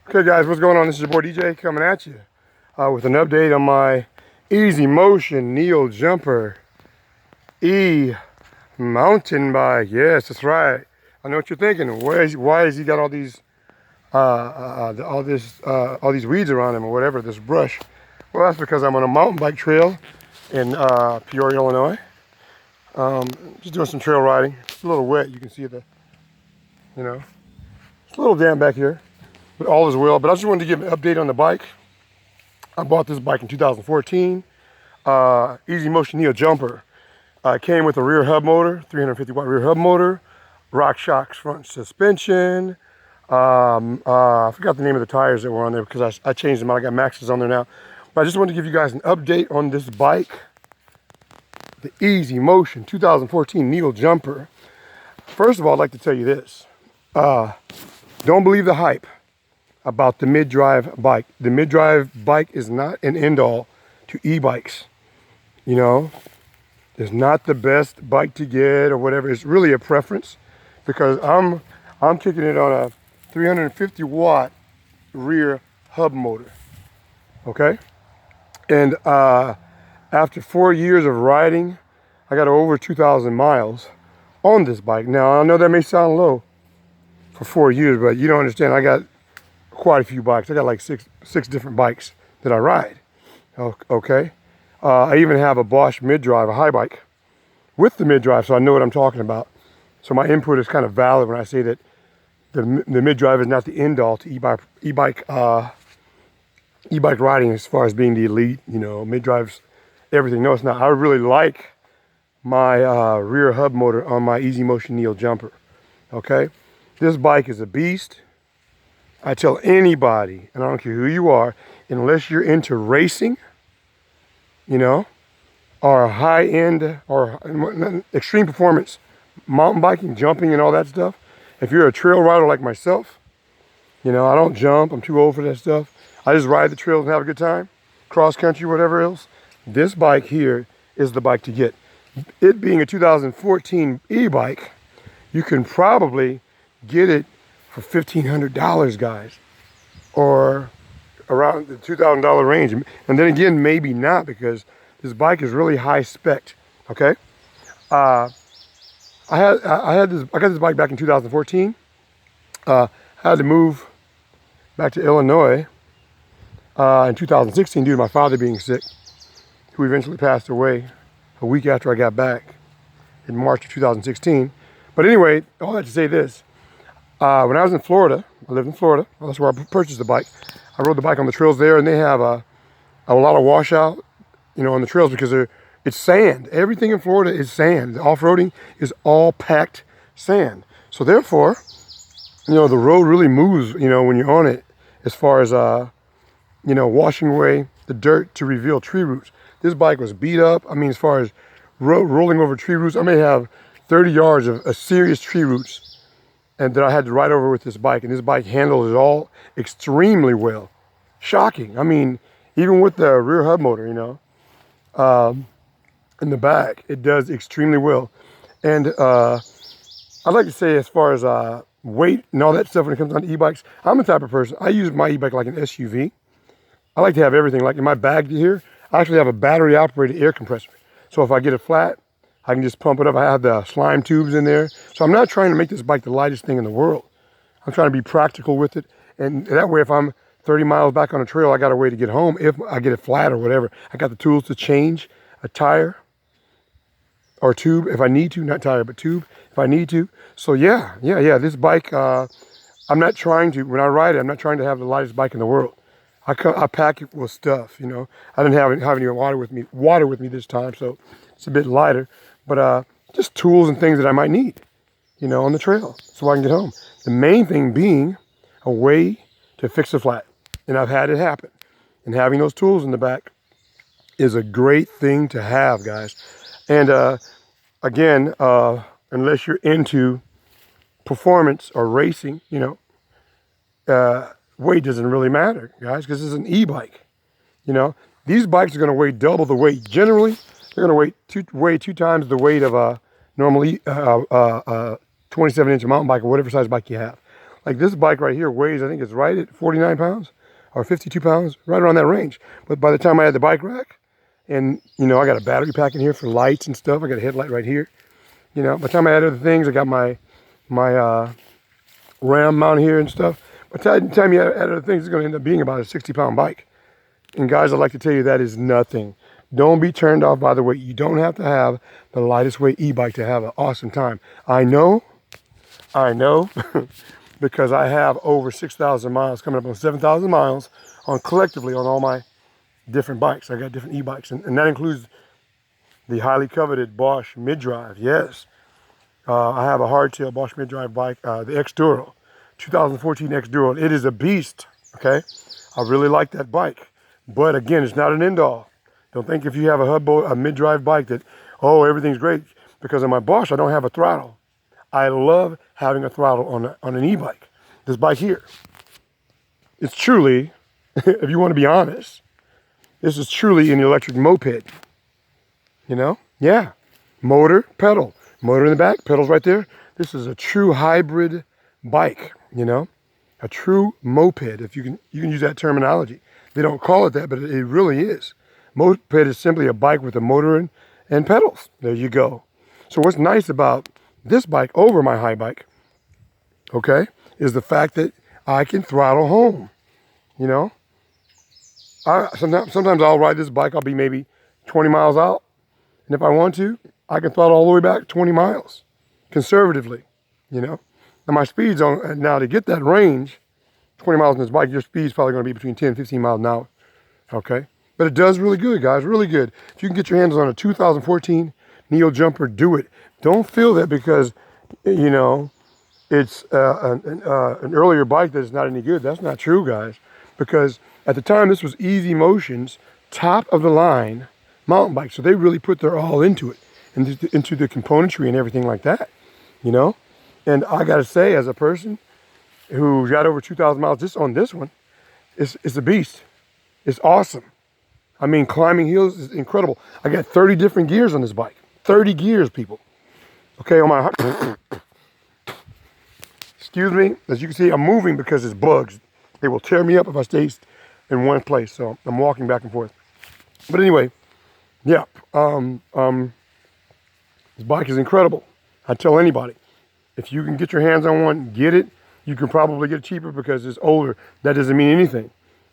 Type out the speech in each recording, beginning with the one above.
Okay guys, what's going on? This is your boy DJ coming at you with an update on my Easy Motion Neo Jumper E mountain bike. Yes, that's right. I know what you're thinking. Why has he got all these all these weeds around him or whatever, this brush? Well, that's because I'm on a mountain bike trail in Peoria, Illinois. Just doing some trail riding. It's a little wet. You can see it's a little damp back here. But all is well. But I just wanted to give an update on the bike. I bought this bike in 2014. Easy Motion Neo Jumper. It came with a rear hub motor, 350 watt rear hub motor, RockShox front suspension. I forgot the name of the tires that were on there because I changed them out. I got Maxxis on there now. But I just wanted to give you guys an update on this bike. The Easy Motion 2014 Neo Jumper. First of all, I'd like to tell you this. Don't believe the hype about the mid-drive bike. The mid-drive bike is not an end-all to e-bikes. It's not the best bike to get or whatever. It's really a preference because I'm kicking it on a 350 watt rear hub motor. Okay? And after 4 years of riding, I got over 2,000 miles on this bike. Now, I know that may sound low for 4 years, but you don't understand. I got quite a few bikes. I got like six different bikes that I ride. Okay. I even have a Bosch mid-drive, a high bike with the mid-drive, so I know what I'm talking about. So my input is kind of valid when I say that the mid-drive is not the end-all to e-bike riding as far as being the elite. Mid-drive's everything. No, it's not. I really like my rear hub motor on my Easy Motion Neo Jumper. Okay. This bike is a beast. I tell anybody, and I don't care who you are, unless you're into racing, or high-end or extreme performance mountain biking, jumping and all that stuff. If you're a trail rider like myself, I don't jump. I'm too old for that stuff. I just ride the trails and have a good time, cross country, whatever else. This bike here is the bike to get. It being a 2014 e-bike, you can probably get it for $1,500, guys, or around the $2,000 range. And then again, maybe not, because this bike is really high spec. Okay, I got this bike back in 2014. I had to move back to Illinois in 2016 due to my father being sick, who eventually passed away a week after I got back in March of 2016. But anyway, all that to say this. When I was in Florida, I lived in Florida. Well, that's where I purchased the bike. I rode the bike on the trails there, and they have a lot of washout, on the trails because it's sand. Everything in Florida is sand. The off-roading is all packed sand. So therefore, the road really moves, when you're on it, as far as, washing away the dirt to reveal tree roots. This bike was beat up. I mean, as far as rolling over tree roots, I may have 30 yards of serious tree roots and that I had to ride over with this bike. And this bike handles it all extremely well. Shocking. I mean, even with the rear hub motor, in the back, it does extremely well. And I'd like to say, as far as weight and all that stuff when it comes on e-bikes, I'm the type of person, I use my e-bike like an SUV. I like to have everything. Like in my bag here, I actually have a battery operated air compressor. So if I get it flat, I can just pump it up. I have the slime tubes in there. So I'm not trying to make this bike the lightest thing in the world. I'm trying to be practical with it. And that way, if I'm 30 miles back on a trail, I got a way to get home. If I get it flat or whatever, I got the tools to change a tire or tube if I need to. Not tire, but tube if I need to. So yeah. This bike, I'm not trying to, when I ride it, I'm not trying to have the lightest bike in the world. I pack it with stuff, I didn't have any water with me this time, so it's a bit lighter. But just tools and things that I might need, on the trail so I can get home. The main thing being a way to fix a flat. And I've had it happen. And having those tools in the back is a great thing to have, guys. And again, unless you're into performance or racing, weight doesn't really matter, guys, because it's an e-bike. These bikes are going to weigh double the weight. Generally, they're going to weigh two times the weight of a normal 27-inch mountain bike or whatever size bike you have. Like this bike right here weighs, I think it's right at 49 pounds or 52 pounds, right around that range. But by the time I had the bike rack, and you know, I got a battery pack in here for lights and stuff. I got a headlight right here. You know, by the time I had other things, I got my RAM mount here and stuff. By the time you add other things, it's going to end up being about a 60-pound bike. And guys, I'd like to tell you that is nothing. Don't be turned off by the weight. You don't have to have the lightest weight e-bike to have an awesome time. I know, because I have over 6,000 miles, coming up on 7,000 miles on collectively on all my different bikes. I got different e-bikes, and that includes the highly coveted Bosch mid-drive. Yes, I have a hardtail Bosch mid-drive bike, the X-Duro, 2014 X-Duro. It is a beast, okay? I really like that bike. But again, it's not an end-all. Don't think if you have a mid-drive bike that, oh, everything's great. Because on my Bosch, I don't have a throttle. I love having a throttle on an e-bike. This bike here, it's truly, if you want to be honest, this is truly an electric moped. You know? Yeah. Motor, pedal. Motor in the back, pedals right there. This is a true hybrid bike, you know? A true moped, if you can use that terminology. They don't call it that, but it really is. Moped is simply a bike with a motor and pedals. There you go. So what's nice about this bike over my high bike, okay, is the fact that I can throttle home, you know? Sometimes I'll ride this bike, I'll be maybe 20 miles out, and if I want to, I can throttle all the way back 20 miles, conservatively, you know? And my speed's on, now to get that range, 20 miles on this bike, your speed's probably gonna be between 10 and 15 miles an hour, okay? But it does really good, guys, really good. If you can get your hands on a 2014 Neo Jumper, do it. Don't feel that because, you know, it's an earlier bike that is not any good. That's not true, guys. Because at the time, this was Easy Motion's top of the line mountain bike. So they really put their all into it, into the componentry and everything like that, you know? And I got to say, as a person who got over 2,000 miles just on this one, it's a beast. It's awesome. I mean, climbing hills is incredible. I got 30 different gears on this bike. 30 gears, people. Okay, on my... Excuse me. As you can see, I'm moving because it's bugs. They will tear me up if I stay in one place. So I'm walking back and forth. But anyway, yeah. This bike is incredible. I tell anybody, if you can get your hands on one, get it. You can probably get it cheaper because it's older. That doesn't mean anything,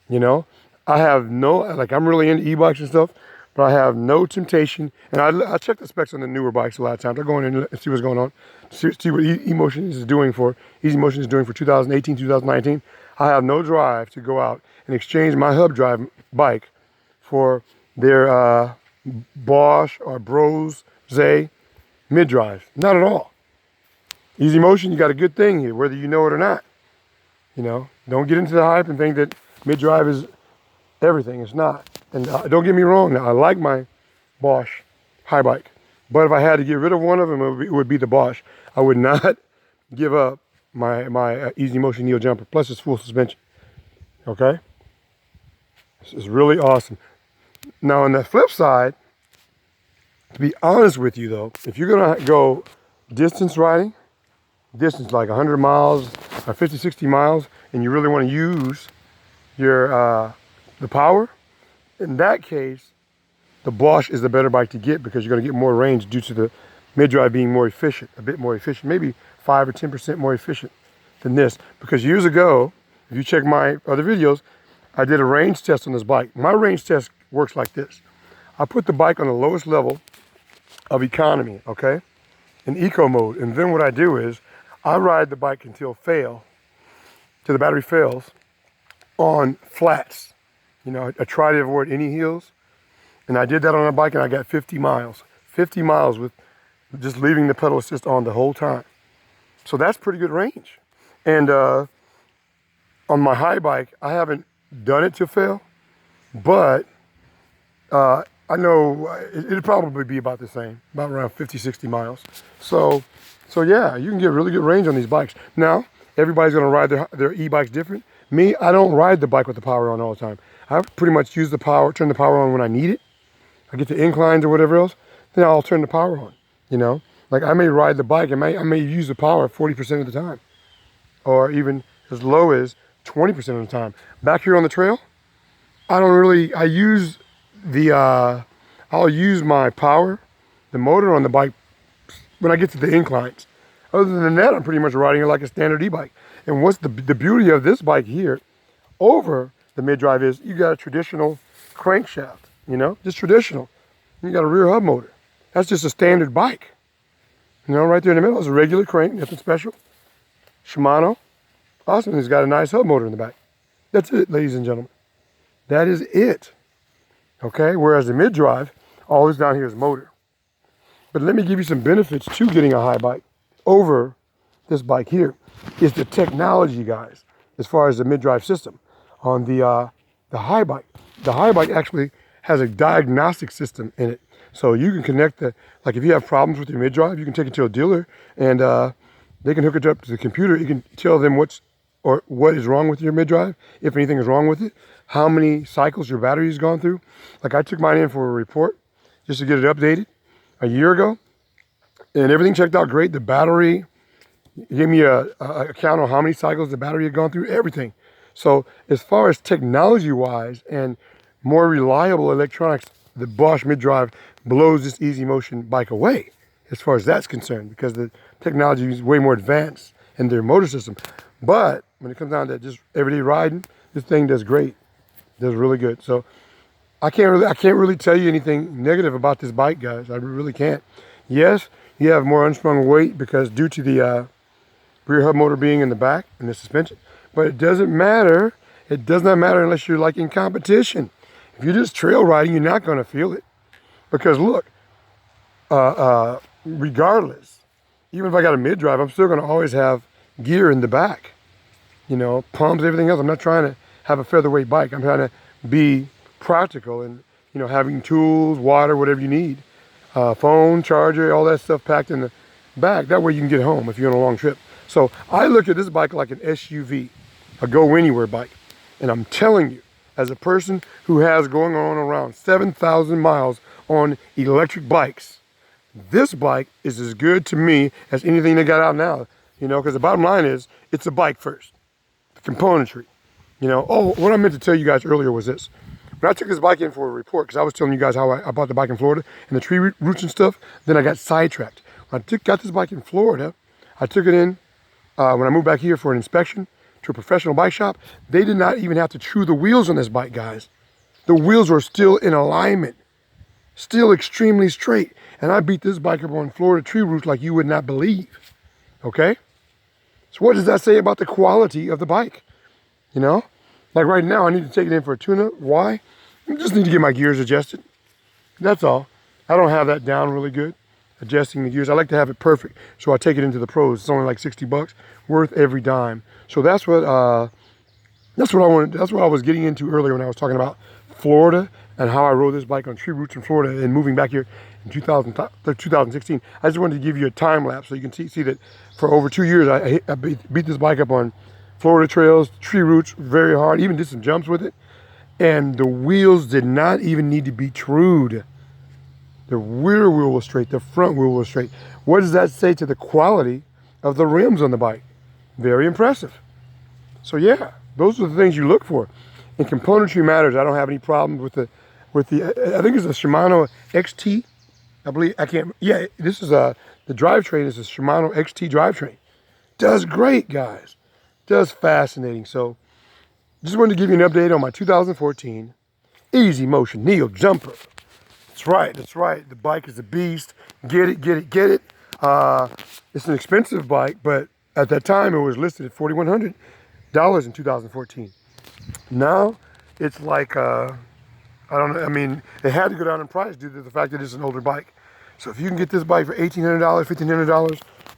you know? I have no, like I'm really into e-bikes and stuff, but I have no temptation. And I check the specs on the newer bikes a lot of times. I go in and see what's going on, see what Easy Motion is doing for 2018, 2019. I have no drive to go out and exchange my hub drive bike for their Bosch or Brose mid-drive. Not at all. Easy Motion, you got a good thing here, whether you know it or not. You know, don't get into the hype and think that mid-drive is everything. It's not. And don't get me wrong, now I like my Bosch high bike, but if I had to get rid of one of them, it would be the Bosch. I would not give up my Easy Motion Neo Jumper, plus it's full suspension. Okay? This is really awesome. Now on the flip side, to be honest with you though, if you're gonna go distance riding, distance like 100 miles or 50, 60 miles, and you really want to use your the power, in that case, the Bosch is the better bike to get because you're going to get more range due to the mid-drive being more efficient, a bit more efficient, maybe 5 or 10% more efficient than this. Because years ago, if you check my other videos, I did a range test on this bike. My range test works like this. I put the bike on the lowest level of economy, okay, in eco mode. And then what I do is I ride the bike until till the battery fails on flats. You know, I try to avoid any hills. And I did that on a bike and I got 50 miles. 50 miles with just leaving the pedal assist on the whole time. So that's pretty good range. And on my high bike, I haven't done it to fail, but I know it'd probably be about the same, about around 50, 60 miles. So yeah, you can get really good range on these bikes. Now, everybody's gonna ride their e-bikes different. Me, I don't ride the bike with the power on all the time. I pretty much use the power, turn the power on when I need it. I get to inclines or whatever else, then I'll turn the power on, you know? Like I may ride the bike, I may use the power 40% of the time. or even as low as 20% of the time. Back here on the trail, I don't really, I use the, I'll use my power, the motor on the bike when I get to the inclines. Other than that, I'm pretty much riding it like a standard e-bike. And what's the beauty of this bike here over the mid-drive is you got a traditional crankshaft, you know, just traditional. You got a rear hub motor. That's just a standard bike. You know, right there in the middle is a regular crank, nothing special. Shimano. Awesome, it's got a nice hub motor in the back. That's it, ladies and gentlemen. That is it. Okay, whereas the mid-drive, all this down here is motor. But let me give you some benefits to getting a high bike over this bike here. Is the technology, guys, as far as the mid-drive system. On the high bike, the high bike actually has a diagnostic system in it. So you can connect the, like if you have problems with your mid-drive, you can take it to a dealer and they can hook it up to the computer. You can tell them what is wrong with your mid-drive, if anything is wrong with it, how many cycles your battery has gone through. Like I took mine in for a report just to get it updated a year ago, and everything checked out great. The battery, gave me a count on how many cycles the battery had gone through, everything. So as far as technology-wise and more reliable electronics, the Bosch mid-drive blows this Easy Motion bike away as far as that's concerned, because the technology is way more advanced in their motor system. But when it comes down to just everyday riding, this thing does great, does really good. So I can't really tell you anything negative about this bike, guys. I really can't. Yes, you have more unsprung weight because due to the rear hub motor being in the back and the suspension, but it doesn't matter. It does not matter unless you're like in competition. If you're just trail riding, you're not going to feel it, because look, regardless, even if I got a mid-drive, I'm still going to always have gear in the back, you know, pumps, everything else. I'm not trying to have a featherweight bike. I'm trying to be practical and, you know, having tools, water, whatever you need, phone, charger, all that stuff packed in the back. That way you can get home if you're on a long trip. So I look at this bike like an SUV, a go anywhere bike. And I'm telling you, as a person who has going on around 7,000 miles on electric bikes, this bike is as good to me as anything they got out now. You know, because the bottom line is, it's a bike first. The componentry. You know, oh, what I meant to tell you guys earlier was this. When I took this bike in for a report, because I was telling you guys how I bought the bike in Florida and the tree roots and stuff, then I got sidetracked. When I got this bike in Florida, I took it in when I moved back here for an inspection to a professional bike shop. They did not even have to true the wheels on this bike, guys. The wheels were still in alignment, still extremely straight. And I beat this bike up on Florida tree roots like you would not believe. Okay? So what does that say about the quality of the bike? You know? Like right now, I need to take it in for a tune-up. Why? I just need to get my gears adjusted. That's all. I don't have that down really good, adjusting the gears. I like to have it perfect, so I take it into the pros. It's only like 60 bucks, worth every dime. So that's what I wanted. That's what I was getting into earlier when I was talking about Florida and how I rode this bike on tree roots in Florida and moving back here in 2016. I just wanted to give you a time lapse so you can see that for over 2 years I beat this bike up on Florida trails, tree roots, very hard, even did some jumps with it. And the wheels did not even need to be trued. The rear wheel was straight, the front wheel was straight. What does that say to the quality of the rims on the bike? Very impressive. So yeah, those are the things you look for. And componentry matters. I don't have any problems with the I think it's a Shimano XT. I believe, this is the drivetrain is a Shimano XT drivetrain. Does great, guys. Does fascinating. So just wanted to give you an update on my 2014 Easy Motion Neo jumper. That's right, that's right. The bike is a beast. Get it, get it, get it. It's an expensive bike, but at that time it was listed at $4,100 in 2014. Now it's like, I don't know, I mean, it had to go down in price due to the fact that it's an older bike. So if you can get this bike for $1,800, $1,500,